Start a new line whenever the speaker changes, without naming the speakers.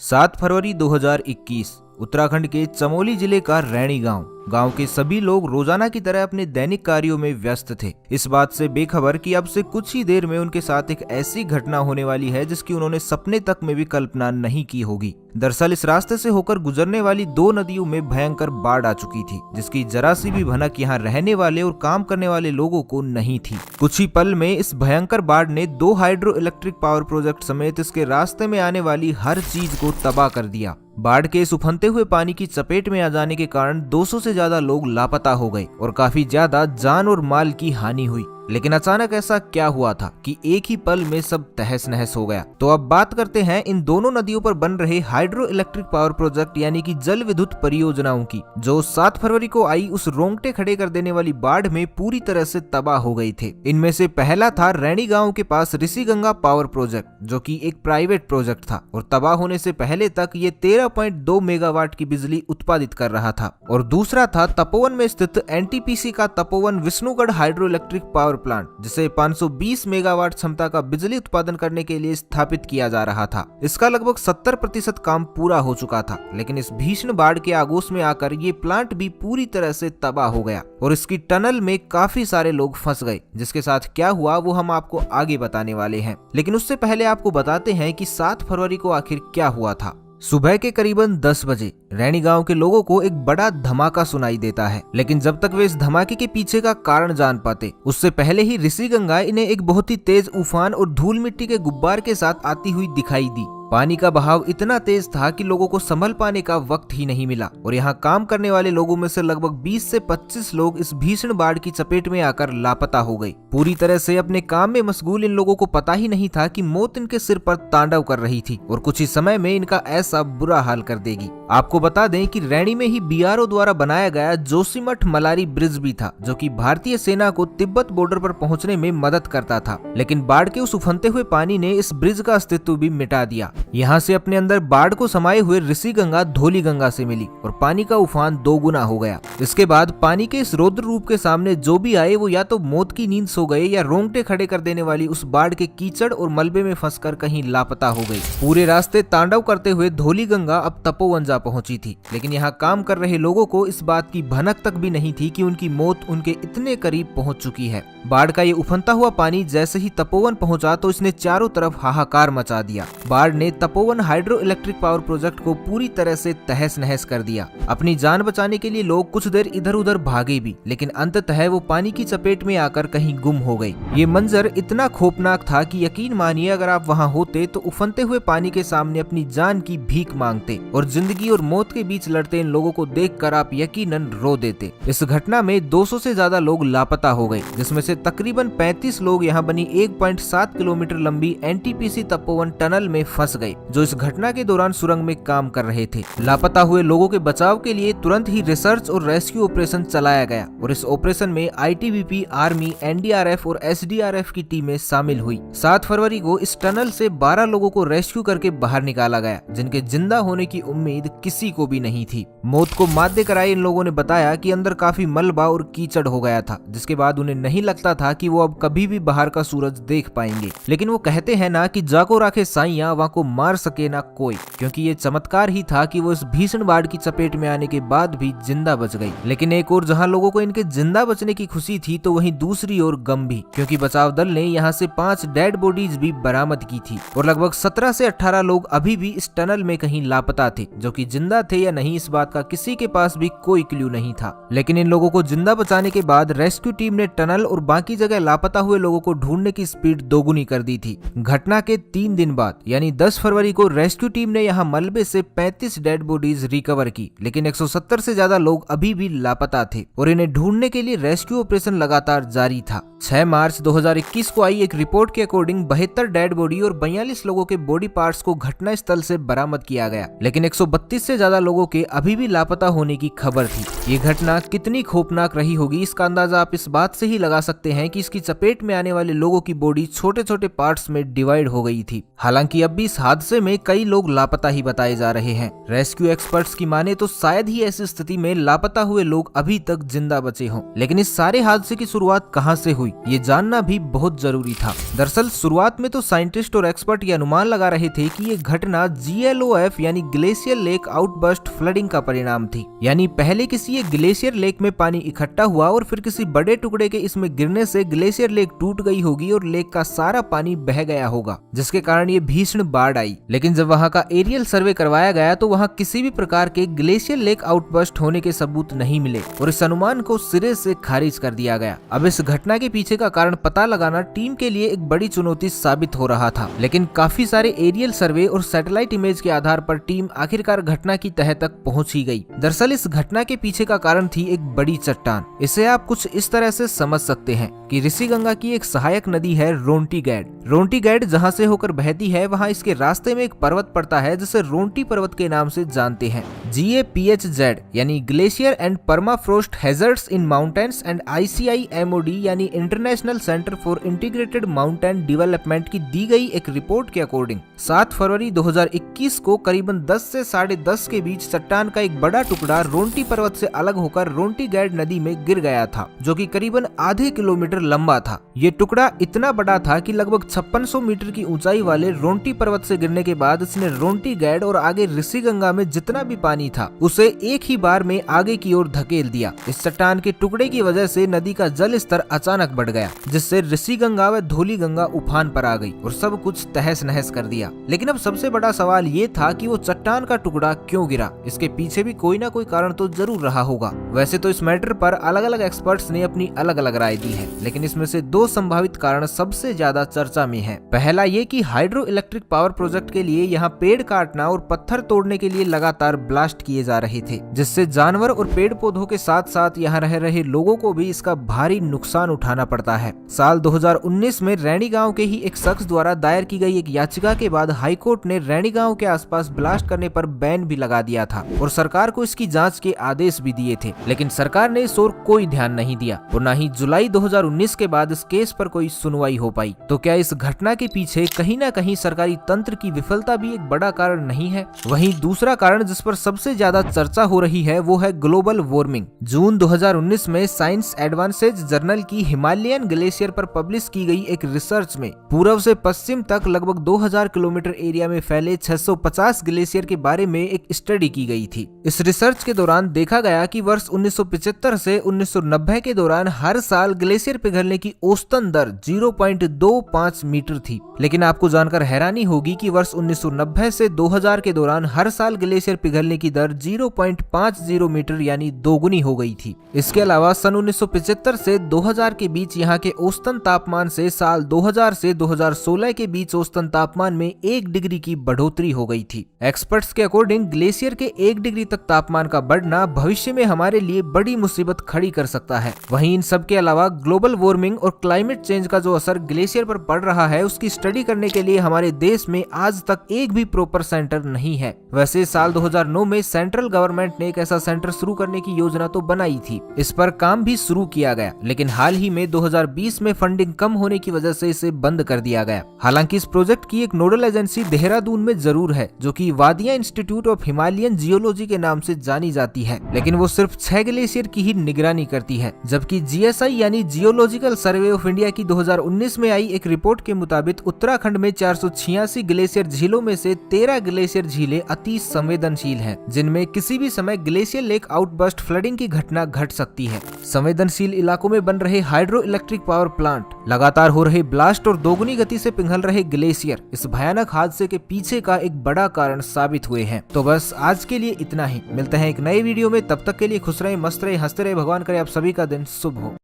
7 फरवरी 2021 उत्तराखंड के चमोली जिले का रैणी गांव के सभी लोग रोजाना की तरह अपने दैनिक कार्यों में व्यस्त थे, इस बात से बेखबर कि अब से कुछ ही देर में उनके साथ एक ऐसी घटना होने वाली है जिसकी उन्होंने सपने तक में भी कल्पना नहीं की होगी। दरअसल इस रास्ते से होकर गुजरने वाली 2 नदियों में भयंकर बाढ़ आ चुकी थी, जिसकी जरा सी भी भनक यहाँ रहने वाले और काम करने वाले लोगों को नहीं थी। कुछ ही पल में इस भयंकर बाढ़ ने 2 हाइड्रो इलेक्ट्रिक पावर प्रोजेक्ट समेत इसके रास्ते में आने वाली हर चीज को तबाह कर दिया। बाढ़ के इस उफनते हुए पानी की चपेट में आ जाने के कारण 200 से ज्यादा लोग लापता हो गए और काफी ज्यादा जान और माल की हानि हुई। लेकिन अचानक ऐसा क्या हुआ था कि एक ही पल में सब तहस नहस हो गया। तो अब बात करते हैं इन दोनों नदियों पर बन रहे हाइड्रो इलेक्ट्रिक पावर प्रोजेक्ट यानी कि जल विद्युत परियोजनाओं की, जो 7 फरवरी को आई उस रोंगटे खड़े कर देने वाली बाढ़ में पूरी तरह से तबाह हो गई थे। इनमें से पहला था रैणी गांव के पास ऋषिगंगा पावर प्रोजेक्ट, जो कि एक प्राइवेट प्रोजेक्ट था और तबाह होने से पहले तक ये 13.2 मेगावाट की बिजली उत्पादित कर रहा था। और दूसरा था तपोवन में स्थित एनटीपीसी का Tapovan Vishnugarh hydro electric power plant, जिसे 520 मेगावाट क्षमता का बिजली उत्पादन करने के लिए स्थापित किया जा रहा था। इसका लगभग 70% काम पूरा हो चुका था, लेकिन इस भीषण बाढ़ के आगोश में आकर ये प्लांट भी पूरी तरह से तबाह हो गया और इसकी टनल में काफी सारे लोग फंस गए। जिसके साथ क्या हुआ वो हम आपको आगे बताने वाले हैं, लेकिन उससे पहले आपको बताते हैं कि 7 फरवरी को आखिर क्या हुआ था। सुबह के करीबन 10 बजे रैणी गांव के लोगों को एक बड़ा धमाका सुनाई देता है, लेकिन जब तक वे इस धमाके के पीछे का कारण जान पाते उससे पहले ही ऋषिगंगा इन्हें एक बहुत ही तेज उफान और धूल मिट्टी के गुब्बार के साथ आती हुई दिखाई दी। पानी का बहाव इतना तेज था कि लोगों को संभल पाने का वक्त ही नहीं मिला और यहाँ काम करने वाले लोगों में से लगभग 20 से 25 लोग इस भीषण बाढ़ की चपेट में आकर लापता हो गए। पूरी तरह से अपने काम में मशगूल इन लोगों को पता ही नहीं था कि मौत इनके सिर पर तांडव कर रही थी और कुछ ही समय में इनका ऐसा बुरा हाल कर देगी। आपको बता दें कि रैणी में ही बीआरओ द्वारा बनाया गया जोशीमठ मलारी ब्रिज भी था, जो कि भारतीय सेना को तिब्बत बॉर्डर पर पहुंचने में मदद करता था। लेकिन बाढ़ के उस उफनते हुए पानी ने इस ब्रिज का अस्तित्व भी मिटा दिया। यहाँ से अपने अंदर बाढ़ को समाये हुए ऋषिगंगा धौली गंगा से मिली और पानी का उफान 2 गुना हो गया। इसके बाद पानी के इस रौद्र रूप के सामने जो भी आए वो या तो मौत की नींद सो गए या रोंगटे खड़े कर देने वाली उस बाढ़ के कीचड़ और मलबे में फंसकर कहीं लापता हो गई। पूरे रास्ते तांडव करते हुए धौली गंगा अब तपोवन जा पहुंची थी, लेकिन यहाँ काम कर रहे लोगों को इस बात की भनक तक भी नहीं थी कि उनकी मौत उनके इतने करीब पहुंच चुकी है। बाढ़ का ये उफनता हुआ पानी जैसे ही तपोवन पहुंचा तो इसने चारों तरफ हाहाकार मचा दिया। बाढ़ ने Tapovan hydro electric power project को पूरी तरह से तहस नहस कर दिया। अपनी जान बचाने के लिए लोग कुछ देर इधर उधर भागे भी, लेकिन अंततः वो पानी की चपेट में आकर कहीं गुम हो गई। ये मंजर इतना खौफनाक था कि यकीन मानिए अगर आप वहाँ होते तो उफनते हुए पानी के सामने अपनी जान की भीख मांगते और जिंदगी और मौत के बीच लड़ते इन लोगों को देखकर आप यकीनन रो देते। इस घटना में 200 से ज्यादा लोग लापता हो गए, जिसमें से तकरीबन 35 लोग यहाँ बनी 1.7 किलोमीटर लंबी एनटीपीसी तपोवन टनल में फंस गए, जो इस घटना के दौरान सुरंग में काम कर रहे थे। लापता हुए लोगों के बचाव के लिए तुरंत ही रिसर्च और रेस्क्यू ऑपरेशन चलाया गया और इस ऑपरेशन में आईटीबीपी, आर्मी, एनडीआरएफ और एसडीआरएफ की टीमें शामिल हुई। 7 फरवरी को इस टनल से 12 लोगों को रेस्क्यू करके बाहर निकाला गया, जिनके जिंदा होने की उम्मीद किसी को भी नहीं थी। मौत को मात देकर आए इन लोगों ने बताया कि अंदर काफी मलबा और कीचड़ हो गया था, जिसके बाद उन्हें नहीं लगता था कि वो अब कभी भी बाहर का सूरज देख पाएंगे। लेकिन वो कहते हैं ना कि जाको राखे साइया वहाँ को मार सके ना कोई, क्योंकि ये चमत्कार ही था कि वो इस भीषण बाढ़ की चपेट में आने के बाद भी जिंदा बच गई। लेकिन एक और जहां लोगों को इनके जिंदा बचने की खुशी थी, तो वहीं दूसरी ओर गम भी, क्योंकि बचाव दल ने यहां से 5 डेड बॉडीज भी बरामद की थी और लगभग 17 से 18 लोग अभी भी इस टनल में कहीं लापता थे, जो कि जिंदा थे या नहीं इस बात का किसी के पास भी कोई क्लू नहीं था। लेकिन इन लोगों को जिंदा बचाने के बाद रेस्क्यू टीम ने टनल और बाकी जगह लापता हुए लोगों को ढूंढने की स्पीड दोगुनी कर दी थी। घटना के 3 दिन बाद यानी 10 फरवरी को रेस्क्यू टीम ने यहाँ मलबे से 35 डेड बॉडीज रिकवर की, लेकिन 170 से ज्यादा लोग अभी भी लापता थे और इन्हें ढूंढने के लिए रेस्क्यू ऑपरेशन लगातार जारी था। 6 मार्च 2021 को आई एक रिपोर्ट के अकॉर्डिंग 72 डेड बॉडी और 42 लोगों के बॉडी पार्ट्स को घटना स्थल से बरामद किया गया, लेकिन 132 से ज्यादा लोगों के अभी भी लापता होने की खबर थी। ये घटना कितनी खौफनाक रही होगी इसका अंदाजा आप इस बात से ही लगा सकते हैं कि इसकी चपेट में आने वाले लोगों की बॉडी छोटे छोटे पार्ट्स में डिवाइड हो गई थी। हालांकि अब भी इस हादसे में कई लोग लापता ही बताए जा रहे हैं। रेस्क्यू एक्सपर्ट्स की माने तो शायद ही ऐसी स्थिति में लापता हुए लोग अभी तक जिंदा बचे हों। लेकिन इस सारे हादसे की शुरुआत कहां से हुई, ये जानना भी बहुत जरूरी था। दरअसल शुरुआत में तो साइंटिस्ट और एक्सपर्ट ये अनुमान लगा रहे थे कि ये घटना GLOF यानी ग्लेशियर लेक आउटबर्स्ट फ्लडिंग का परिणाम थी। यानी पहले किसी एक ग्लेशियर लेक में पानी इकट्ठा हुआ और फिर किसी बड़े टुकड़े के इसमें गिरने से ग्लेशियर लेक टूट गई होगी और लेक का सारा पानी बह गया होगा, जिसके कारण ये भीषण बाढ़ आई। लेकिन जब वहां का एरियल सर्वे करवाया गया तो वहां किसी भी प्रकार के ग्लेशियर लेक आउटबर्स्ट होने के सबूत नहीं मिले और इस अनुमान को सिरे से खारिज कर दिया गया। अब इस घटना के पीछे का कारण पता लगाना टीम के लिए एक बड़ी चुनौती साबित हो रहा था। लेकिन काफी सारे एरियल सर्वे और सैटेलाइट इमेज के आधार पर टीम आखिरकार घटना की तह तक पहुंच ही गई। दरअसल इस घटना के पीछे का कारण थी एक बड़ी चट्टान। इसे आप कुछ इस तरह से समझ सकते हैं कि ऋषिगंगा की एक सहायक नदी है रोंटी गैड। रोंटी गैड जहां से होकर बहती है वहां इसके रास्ते में एक पर्वत पड़ता है जिसे रोंटी पर्वत के नाम से जानते हैं। GAPHZ यानी glacier and permafrost hazards in mountains and ICIMOD यानी international centre for integrated mountain development की दी गई एक रिपोर्ट के अकॉर्डिंग 7 फरवरी 2021 को करीबन 10 से 10:30 के बीच चट्टान का एक बड़ा टुकड़ा रोंटी पर्वत से अलग होकर रोंटी गैड नदी में गिर गया था, जो कि करीबन आधे किलोमीटर लंबा था। ये टुकड़ा इतना बड़ा था कि लगभग 5600 मीटर की ऊंचाई वाले रोंटी पर्वत से गिरने के बाद इसने रोंटी गैड और आगे ऋषिगंगा में जितना भी पानी था उसे एक ही बार में आगे की ओर धकेल दिया। इस चट्टान के टुकड़े की वजह से नदी का जल स्तर अचानक बढ़ गया, जिससे ऋषिगंगा व धौलीगंगा उफान पर आ गई और सब कुछ तहस नहस कर दिया। लेकिन अब सबसे बड़ा सवाल ये था कि वो चट्टान का टुकड़ा क्यों गिरा। इसके पीछे भी कोई ना कोई कारण तो जरूर रहा होगा। वैसे तो इस मैटर पर अलग अलग एक्सपर्ट्स ने अपनी अलग अलग राय दी है, लेकिन इसमें से 2 संभावित कारण सबसे ज्यादा चर्चा में है। पहला ये कि हाइड्रो इलेक्ट्रिक पावर प्रोजेक्ट के लिए यहाँ पेड़ काटना और पत्थर तोड़ने के लिए लगातार ब्लास्ट किए जा रहे थे, जिससे जानवर और पेड़ पौधों के साथ साथ यहाँ रह रहे लोगों को भी इसका भारी नुकसान उठाना पड़ता है। साल 2019 में रैणी गांव के ही एक शख्स द्वारा दायर की गई एक याचिका के बाद हाईकोर्ट ने रैणी गांव के आसपास ब्लास्ट करने पर बैन भी लगा दिया था और सरकार को इसकी जांच के आदेश भी दिए थे। लेकिन सरकार ने इस ओर कोई ध्यान नहीं दिया और न ही जुलाई 2019 के बाद इस केस पर कोई सुनवाई हो पाई। तो क्या इस घटना के पीछे कहीं न कहीं सरकारी तंत्र की विफलता भी एक बड़ा कारण नहीं है? वहीं दूसरा कारण जिस पर सबसे ज्यादा चर्चा हो रही है वो है ग्लोबल वार्मिंग। जून 2019 में साइंस एडवांसेज जर्नल की हिमालयन ग्लेशियर पर पब्लिश की गई एक रिसर्च में पूर्व से पश्चिम तक लगभग 2000 किलोमीटर एरिया में फैले 650 ग्लेशियर के बारे में एक स्टडी की गई थी। इस रिसर्च के दौरान देखा गया कि वर्ष 1975 से 1990 के दौरान हर साल ग्लेशियर पिघलने की औसतन दर 0.25 मीटर थी। लेकिन आपको जानकर हैरानी होगी कि वर्ष 1990 से 2000 के दौरान हर साल ग्लेशियर पिघलने की दर 0.50 मीटर यानी दोगुनी हो गई थी। इसके अलावा सन 1975 से 2000 के बीच यहाँ के औसतन तापमान से साल 2000 से 2016 के बीच औसतन तापमान में 1 डिग्री की बढ़ोतरी हो गई थी। एक्सपर्ट्स के अकॉर्डिंग ग्लेशियर के 1 डिग्री तक तापमान का बढ़ना भविष्य में हमारे लिए बड़ी मुसीबत खड़ी कर सकता है। वहीं इन सब के अलावा ग्लोबल वार्मिंग और क्लाइमेट चेंज का जो असर ग्लेशियर पर पड़ रहा है उसकी स्टडी करने के लिए हमारे देश में आज तक एक भी प्रॉपर सेंटर नहीं है। वैसे साल 2009 में सेंट्रल गवर्नमेंट ने एक ऐसा सेंटर शुरू करने की योजना तो बनाई थी, इस पर काम भी शुरू किया गया, लेकिन हाल ही में 2020 में फंडिंग कम होने की वजह से इसे बंद कर दिया गया। हालांकि इस प्रोजेक्ट की एक नोडल एजेंसी देहरादून में जरूर है, जो कि वादिया इंस्टीट्यूट ऑफ हिमालयन जियोलॉजी के नाम से जानी जाती है, लेकिन वो सिर्फ 6 ग्लेशियर की ही निगरानी करती है। जबकि GSI यानी जियोलॉजिकल सर्वे ऑफ इंडिया की 2019 में आई एक रिपोर्ट के मुताबिक उत्तराखंड में 486 ग्लेशियर झीलों में से 13 ग्लेशियर झीलें अति संवेदनशील हैं, जिनमें किसी भी समय ग्लेशियर लेक आउटबर्स्ट फ्लडिंग की घटना घट सकती है। संवेदनशील इलाकों में बन रहे हाइड्रो इलेक्ट्रिक पावर प्लांट, लगातार हो रहे ब्लास्ट और दोगुनी गति से पिघल रहे ग्लेशियर इस भयानक हादसे के पीछे का एक बड़ा कारण साबित हुए हैं। तो बस आज के लिए इतना ही। मिलते हैं एक नए वीडियो में, तब तक के लिए खुश रहे, मस्त रहे, हंसते रहे। भगवान करे आप सभी का दिन शुभ हो।